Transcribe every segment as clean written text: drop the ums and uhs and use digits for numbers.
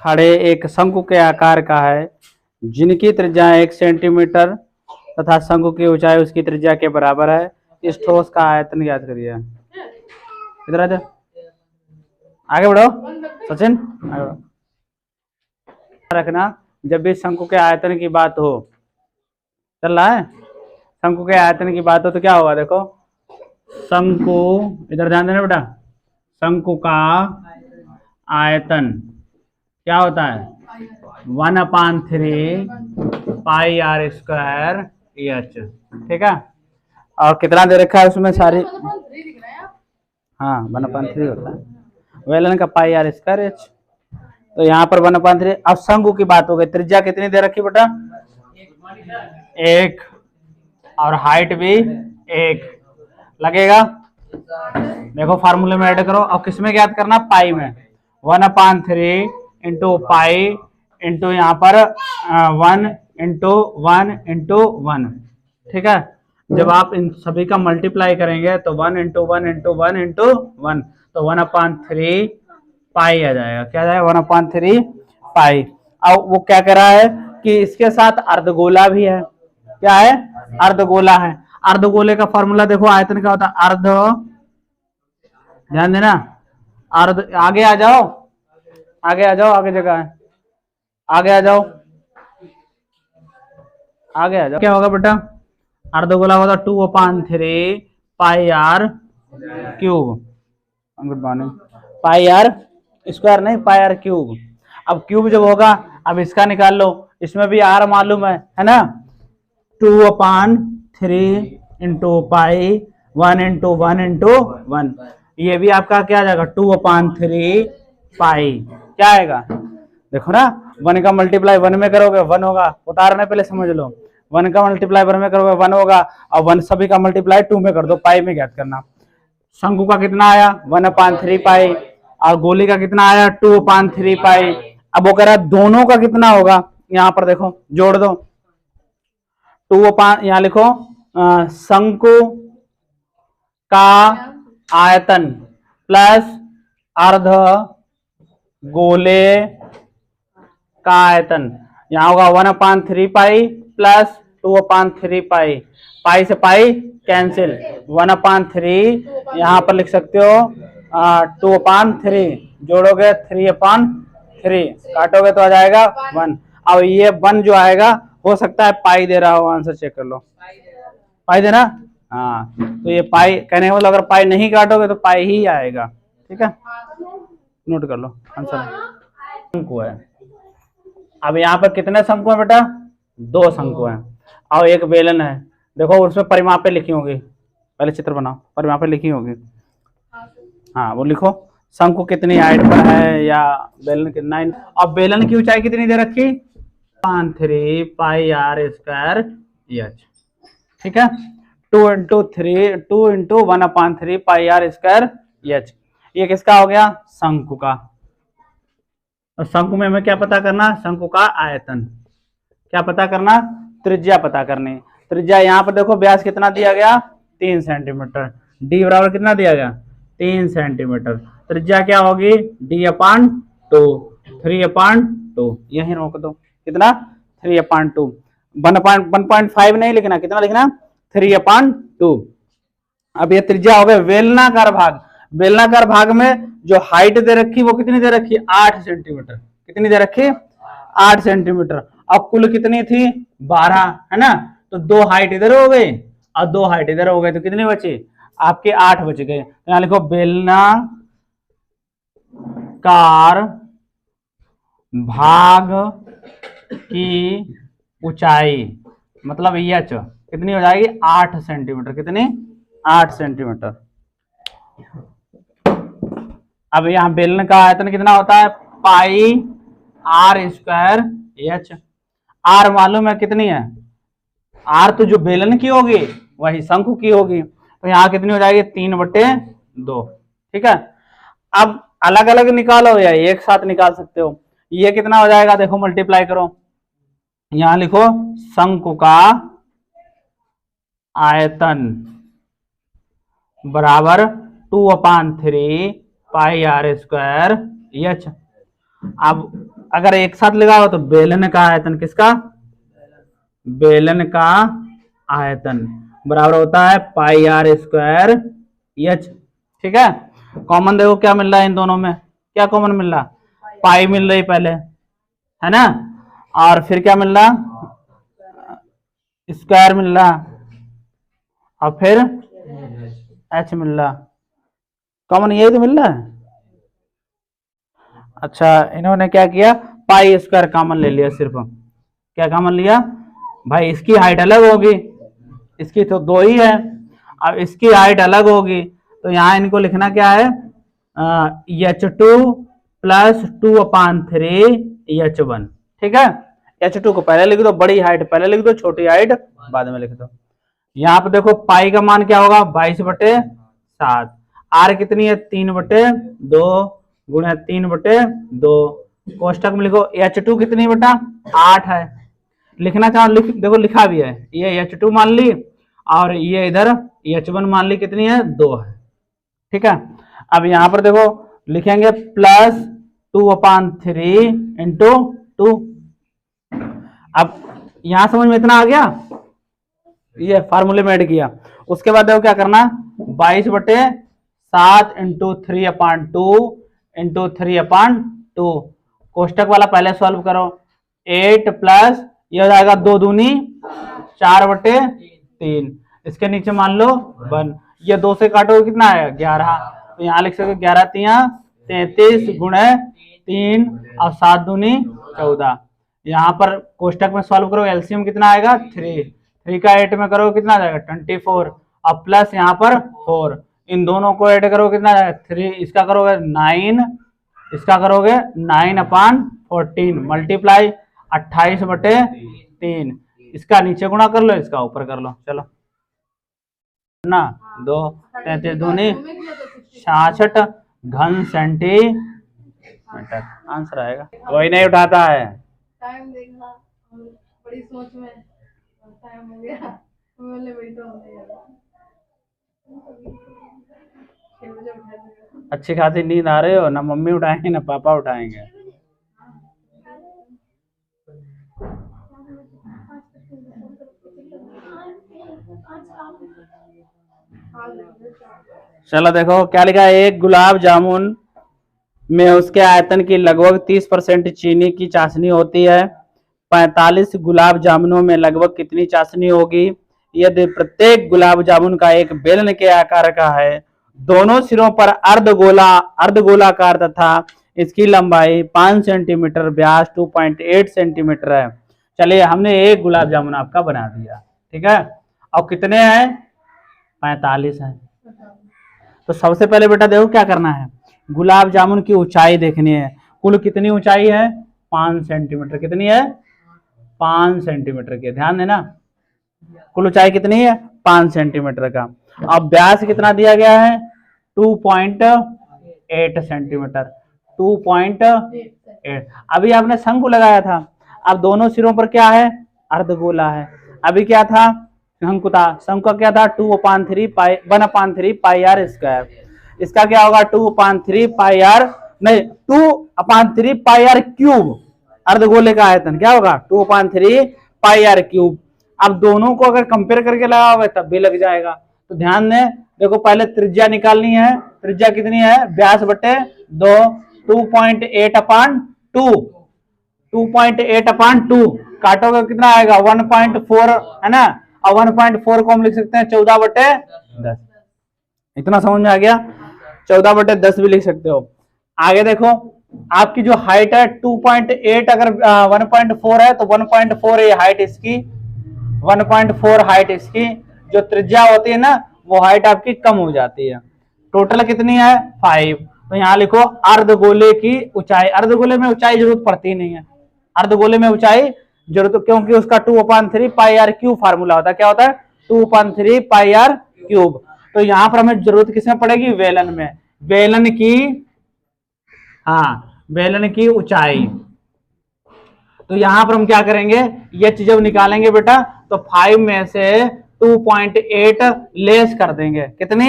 खड़े एक शंकु के आकार का है जिनकी त्रिज्या 1 सेंटीमीटर तथा शंकु की ऊंचाई उसकी त्रिज्या के बराबर है। इस ठोस का आयतन ज्ञात करिए। इधर आ जाओ, आगे बढ़ो सचिन, आगे बढ़ो। रखना जब भी शंकु के आयतन की बात हो, चल रहा है, शंकु के आयतन की बात हो तो क्या होगा, देखो शंकु, इधर ध्यान देना बेटा, शंकु का आयतन क्या होता है 1/3 पाई आर स्क्वायर एच। ठीक है, और कितना दे रखा है उसमें सारी, हाँ 1/3 होता है वेलन का पाई आर स्क्वायर एच। तो यहाँ पर 1/3। अब शंकु की बात हो गई, त्रिज्या कितनी दे रखी बेटा 1 और हाइट भी 1 लगेगा। देखो फार्मूले में ऐड करो। अब किसमें ज्ञात करना, पाई में। 1/3 इंटू पाई इंटू यहाँ पर 1 इंटू 1 इंटू 1। ठीक है, जब आप इन सभी का मल्टीप्लाई करेंगे तो 1 इंटू 1 इंटू 1 इंटू 1, तो 1/3 पाई आ जाएगा। क्या जाएगा 1/3 पाई। अब वो क्या कह रहा है कि इसके साथ अर्धगोला भी है। क्या है, अर्धगोला है। अर्धगोले का फॉर्मूला देखो, आयतन क्या होता है अर्ध, ध्यान देना, अर्ध, आगे आ जाओ, आगे आ जाओ, आगे जगह है, आगे आ जाओ, आगे आ जाओ। क्या होगा बेटा, अर्धगोला होगा 2/3 pi r cube. Good morning. Pi r square नहीं, पाई आर क्यूब। अब क्यूब जब होगा, अब इसका निकाल लो, इसमें भी आर मालूम है ना। 2/3 इंटू पाई 1 इंटू 1 इंटू 1, ये भी आपका क्या आ जाएगा 2/3 पाई। क्या आएगा, देखो ना, 1 का मल्टीप्लाई 1 में करोगे 1 होगा, उतारने पहले समझ लो। 1 का मल्टीप्लाई 1 में करोगे 1 होगा, और 1 सभी का मल्टीप्लाई 2 में कर दो, पाई में ज्ञात करना। शंकु का कितना आया 1/3 पाई, और गोली का कितना आया 2/3 पाई। अब वो कह रहा है दोनों का कितना होगा, यहाँ पर देखो जोड़ दो, 2, यहाँ लिखो शंकु का आयतन प्लस अर्ध गोले का आयतन, यहाँ होगा 1/3 पाई प्लस 2/3 पाई, पाई से पाई कैंसिल, 1/3 यहाँ पर लिख सकते हो 2/3, जोड़ोगे 3/3, काटोगे तो आ जाएगा 1। अब ये 1 जो आएगा हो सकता है पाई दे रहा हो, आंसर चेक कर लो, पाई देना, हाँ, तो ये पाई कहने का मतलब अगर पाई नहीं काटोगे तो पाई ही आएगा। ठीक है, नोट कर लो आंसर। शंकु है। अब यहाँ पर कितने शंकु है बेटा, 2 शंकु हैं, और एक बेलन है। देखो उसमें परिमापें लिखी होगी, पहले चित्र बनाओ, परिमापें लिखी होगी, हाँ वो लिखो, शंकु कितनी हाइट पर है या बेलन कितना। अब बेलन की ऊंचाई कितनी दे रखी 3 पाई आर स्क्वायर एच। ठीक है, 2 into 1/3 pi r square H. ये किसका हो गया, शंकु का। और शंकु में हमें क्या पता करना, शंकु का आयतन। क्या पता करना, त्रिज्या पता करनी। त्रिज्या यहाँ पर देखो व्यास कितना दिया गया 3 सेंटीमीटर, डी बराबर कितना दिया गया 3 सेंटीमीटर। त्रिज्या क्या होगी d/2, 3/2, यही रोक दो, कितना 3/2, 1.5 नहीं लिखना, कितना लिखना 3/2। अब ये त्रिज्या हो गया बेलनाकार भाग। बेलनाकार भाग में जो हाइट दे रखी वो कितनी दे रखी 8 सेंटीमीटर, कितनी दे रखी 8 सेंटीमीटर। अब कुल कितनी थी 12, है ना, तो 2 हाइट इधर हो गई और 2 हाइट इधर हो गए, तो कितनी बची आपके 8 बच गए। तो यहाँ लिखो बेलनाकार भाग की ऊंचाई मतलब एच कितनी हो जाएगी 8 सेंटीमीटर, कितनी 8 सेंटीमीटर। अब यहाँ बेलन का आयतन कितना होता है पाई आर स्क्वायर एच। आर मालूम है कितनी है, आर तो जो बेलन की होगी वही शंकु की होगी, तो यहाँ कितनी हो जाएगी 3/2। ठीक है, अब अलग अलग निकालो या एक साथ निकाल सकते हो। ये कितना हो जाएगा देखो मल्टीप्लाई करो, यहां लिखो शंकु का आयतन बराबर 2/3 पाई आर स्क्वायर एच। अब अगर एक साथ लगाओ तो बेलन का आयतन, किसका, बेलन का आयतन बराबर होता है पाई आर स्क्वायर एच। ठीक है, कॉमन देखो क्या मिल रहा है इन दोनों में, क्या कॉमन मिल रहा, पाई मिल रही पहले, है ना, और फिर क्या मिल रहा, स्क्वायर मिल रहा, और फिर एच मिल रहा, कॉमन यही तो मिल रहा है। अच्छा, इन्होंने क्या किया, पाई स्क्वायर कॉमन ले लिया, सिर्फ क्या कॉमन लिया भाई, इसकी हाइट अलग होगी, इसकी तो 2 ही है, अब इसकी हाइट अलग होगी, तो यहाँ इनको लिखना क्या है, H2 प्लस 2/3 H1। ठीक है, H2 को पहले लिख दो, बड़ी हाइट पहले लिख दो, छोटी हाइट बाद में लिख दो। यहाँ पे देखो पाई का मान क्या होगा, 22/7, आर कितनी है 3/2 गुणा 3/2, कोष्टक में लिखो H2 कितनी बटा 8 है, लिखना चाहो देखो लिखा भी है, ये H2 मान ली और ये इधर H1 मान ली कितनी है 2 है। ठीक है, अब यहां पर देखो लिखेंगे प्लस 2/3 इंटू 2। अब यहां समझ में इतना आ गया, ये फार्मूले में ऐड किया। उसके बाद देखो क्या करना, 22/7 इंटू 3/2 इंटू 3/2, कोष्टक वाला पहले सॉल्व करो, 8 प्लस ये हो जाएगा 2 दूनी 4/3, इसके नीचे मान लो 1, ये 2 से काटो कितना है 11, तो यहाँ लिख सकते 11 तिया 33 गुणे 3 और 7 दूनी 14। यहाँ पर कोष्टक में सॉल्व करो, एलसीएम कितना आएगा 3 का 8 में करो कितना जाएगा 24, अब प्लस यहाँ पर 4, इन दोनों को ऐड करो कितना जाएगा 3, इसका करोगे 9, इसका करोगे 9/14 मल्टीप्लाई 28/3, इसका नीचे गुणा कर लो, इसका ऊपर कर लो, चलो ना 2 33 दूनी 66 घन सेंटीमीटर आंसर आएगा। वही नहीं उठाता है, टाइम देखना बड़ी सोच में टाइम हो गया, बोले बैठो अच्छी खासी नींद आ रही हो, ना मम्मी उठाएंगे ना पापा उठाएंगे। चलो देखो क्या लिखा है, एक गुलाब जामुन में उसके आयतन की लगभग 30% चीनी की चाशनी होती है, 45 गुलाब जामुनों में लगभग कितनी चाशनी होगी यदि प्रत्येक गुलाब जामुन का एक बेलन के आकार का है, दोनों सिरों पर अर्धगोलाकार तथा इसकी लंबाई 5 सेंटीमीटर, व्यास 2.8 सेंटीमीटर है। चलिए हमने एक गुलाब जामुन आपका बना दिया, ठीक है, और कितने हैं 45 है। तो सबसे पहले बेटा देखो क्या करना है, गुलाब जामुन की ऊंचाई देखनी है, कुल कितनी ऊंचाई है 5 सेंटीमीटर, कितनी है 5 सेंटीमीटर की, ध्यान देना कुल ऊंचाई कितनी है 5 सेंटीमीटर का। अब व्यास कितना दिया गया है 2.8 सेंटीमीटर, 2.8। अभी आपने शंकु लगाया था, अब दोनों सिरों पर क्या है अर्धगोला है, अभी क्या था शंकु था, शंकु का क्या था 1/3 पाई आर स्क्वायर, इसका क्या होगा 2/3 पाई आर नहीं 2/3 पाई आर क्यूब, अर्धगोले का आयतन क्या होगा 2/3 पाई आर क्यूब। अब दोनों को अगर कंपेयर करके लगाओगे तब भी लग जाएगा, तो ध्यान दें, देखो पहले त्रिज्या निकालनी है, त्रिज्या कितनी है व्यास बटे 2, 2.8/2, 2.8/2 काटोगे कितना आएगा 1.4 है ना, और 1.4 को हम लिख सकते हैं 14/10, इतना समझ में आ गया, 14/10 भी लिख सकते हो। आगे देखो आपकी जो हाइट है 2.8 अगर 1.4 है तो 1.4 है हाइट इसकी, 1.4 हाइट इसकी, जो त्रिज्या होती है ना वो हाइट आपकी कम हो जाती है, टोटल कितनी है 5, तो यहाँ लिखो अर्धगोले की ऊंचाई, अर्धगोले में ऊंचाई जरूरत पड़ती नहीं है, अर्धगोले में ऊंचाई जरूरत क्योंकि उसका 2/3 पाई आर क्यूब फार्मूला होता है, क्या होता है 2/3 पाई आर क्यूब। तो यहाँ पर हमें जरूरत किसमें पड़ेगी बेलन में, बेलन की, हाँ बेलन की ऊंचाई। तो यहां पर हम क्या करेंगे ये चीज जब निकालेंगे बेटा तो 5 में से 2.8 लेस कर देंगे, कितनी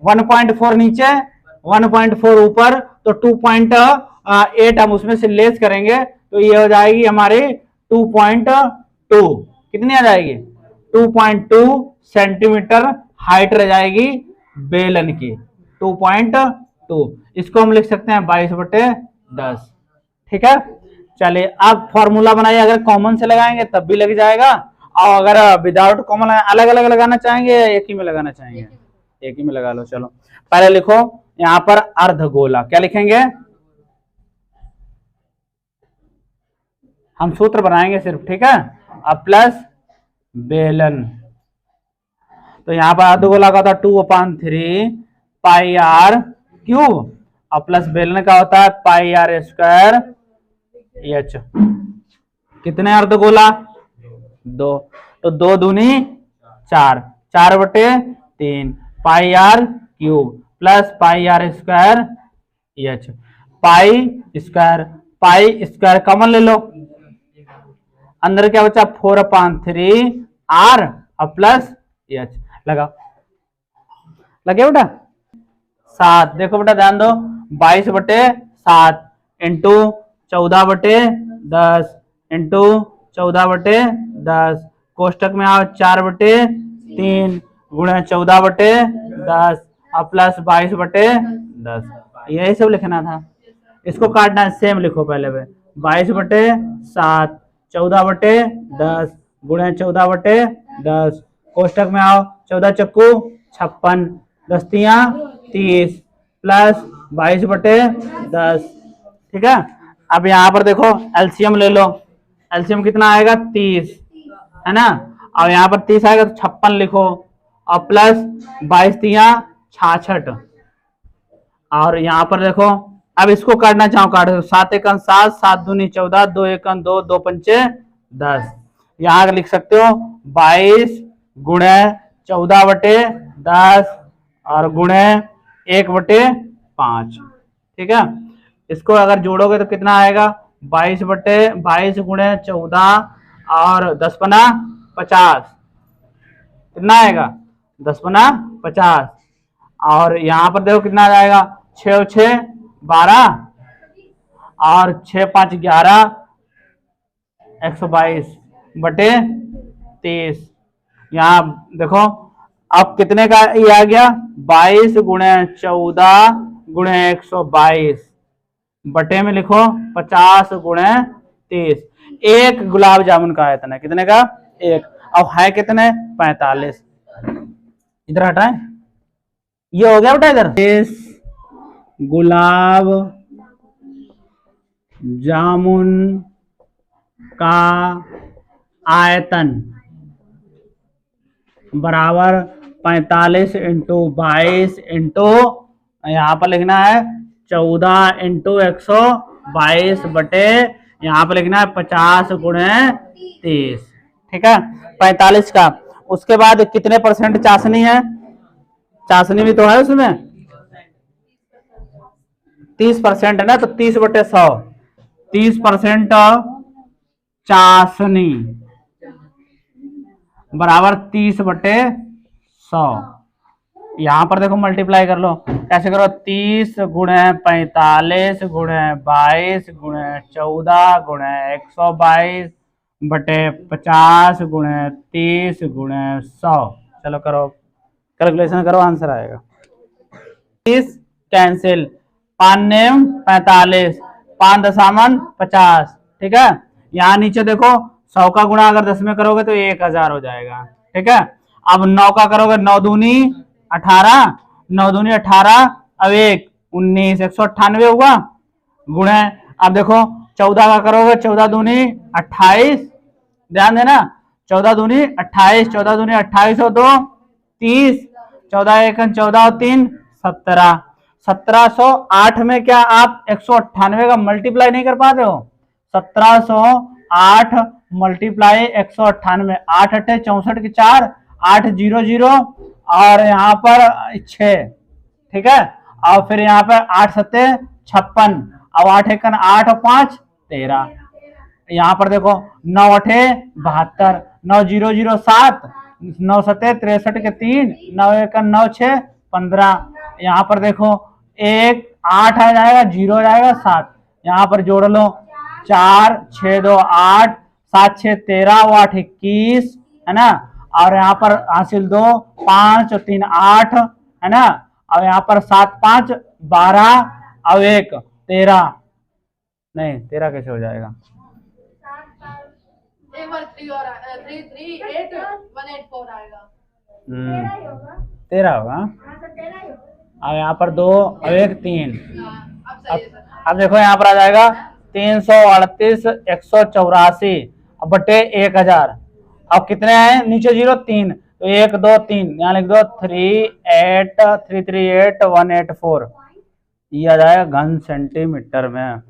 1.4 नीचे 1.4 ऊपर, तो 8 हम उसमें से लेस करेंगे तो ये हो जाएगी हमारी 2.2। कितनी आ जाएगी? 2.2 सेंटीमीटर हाइट रह जाएगी बेलन की, 2.2। इसको हम लिख सकते हैं 22/10। ठीक है, चलिए अब फॉर्मूला बनाइए। अगर कॉमन से लगाएंगे तब भी लग जाएगा, और अगर विदाउट कॉमन अलग अलग लगाना चाहेंगे या एक ही में लगाना चाहेंगे? एक ही में लगा लो। चलो पहले लिखो यहां पर अर्धगोला, क्या लिखेंगे? हम सूत्र बनाएंगे सिर्फ, ठीक है। अब प्लस बेलन, तो यहां पर अर्धगोला का होता है 2/3 पाई आर क्यूब, और प्लस बेलन का होता है पाई आर स्क्वायर एच। कितने अर्धगोला? 2, तो 2 दूनी 4, 4/3 pi r cube plus pi r square h. Pi square common ले लो, अंदर क्या बचा? 4/3 आर और प्लस एच। लगाओ, लगे बेटा? 7, देखो बेटा ध्यान दो, 22/7 इंटू 14/10 इंटू 14/10, कोष्टक में आओ 4/3 गुणा 14/10 और प्लस 22/10। यही सब लिखना था, इसको काटना है। सेम लिखो पहले में 22/7 14/10 गुणा 14/10, कोष्टक में आओ 14 चक्कू 56, 10 तियां 30 प्लस 22/10। ठीक है, अब यहाँ पर देखो एलसीएम ले लो। एलसीएम कितना आएगा? 30, है ना। अब यहाँ पर 30 आएगा तो 56 लिखो, और प्लस 22 तियां 66, और यहाँ पर देखो अब इसको काटना चाहो काट दो। 7 एकन 7, 7 दूनी 14, 2 एकन 2, 2 पंचे 10। यहाँ लिख सकते हो 22 गुणे 14/10 और गुणे 1/5। ठीक है, इसको अगर जोड़ोगे तो कितना आएगा? 22 गुणे 14 और 10×50 कितना आएगा? 10×50। और यहाँ पर देखो कितना आ जाएगा? 6 और 6 12 और 6 5 11 122/30। यहाँ देखो अब कितने का ये आ गया? 22 गुणे 14 गुणे 122 बटे में लिखो 50 गुणे 30। एक गुलाब जामुन का आयतन है, कितने का? 1। अब है कितने? 45। इधर हटाएं, ये हो गया बेटा। इधर इस गुलाब जामुन का आयतन बराबर 45 इंटू 22 इंटू यहाँ पर लिखना है 14 इंटू 122 बटे यहाँ पर लिखना है 50 गुणे 30। ठीक है, 45 का। उसके बाद कितने % चाशनी है? चाशनी भी तो है उसमें 30% है ना, तो 30/100, 30% चाशनी बराबर 30/100। यहां पर देखो मल्टीप्लाई कर लो, कैसे करो? 30 गुणे 45 गुणे 22 गुणे 14 गुणे 122 बटे 50 गुणे 30 गुणे 100। चलो करो कैलकुलेशन करो, आंसर आएगा। 30 कैंसिल, 5 नेम 45, 5 दशामन 50। ठीक है, यहाँ नीचे देखो 100 का गुणा अगर 10 में करोगे तो 1000 हो जाएगा। ठीक है, अब 9 का करोगे 9 दूनी 18, 9 दूनी 18, अब 1 19, 198 हुआ गुणे। अब देखो 14 का करोगे 14 दूनी 28, ध्यान देना 14 दूनी 28, 14 दूनी 28 हो 2 30, 14 एक 14 और 3 17, 1708 में क्या आप 198 का मल्टीप्लाई नहीं कर पाते हो? 1708 मल्टीप्लाई 198, 8 8 64 के 4, 8 0 0 और यहाँ पर 6। ठीक है, और फिर यहाँ पर 8 7 56, अब 8 1 8 और 5 13। यहाँ पर देखो 9 8 72, 9 0 0 7, 9 7 63 के 3, 9 1 9 6 15। यहाँ पर देखो 1 8 आ जाएगा, 0 आ जाएगा 7, यहाँ पर जोड़ लो 4 6 2 8 7 6 13 और 8 21 है ना। और यहाँ पर हासिल 2 5 और 3 8 है ना। और यहाँ पर 7 5 12 और 1 13, नहीं 13 कैसे हो जाएगा? एक बार 3 और 3 3 8 184 आएगा। 13 होगा। अब यहाँ पर 2 और 1 3। अब सही है सर। अब देखो यहाँ पर आ जाएगा 338 184 बटे 1000। अब कितने आए नीचे 0 3, तो 1 2 3 यहाँ लिख दो 38338 184, ये आ जाएगा घन सेंटीमीटर में।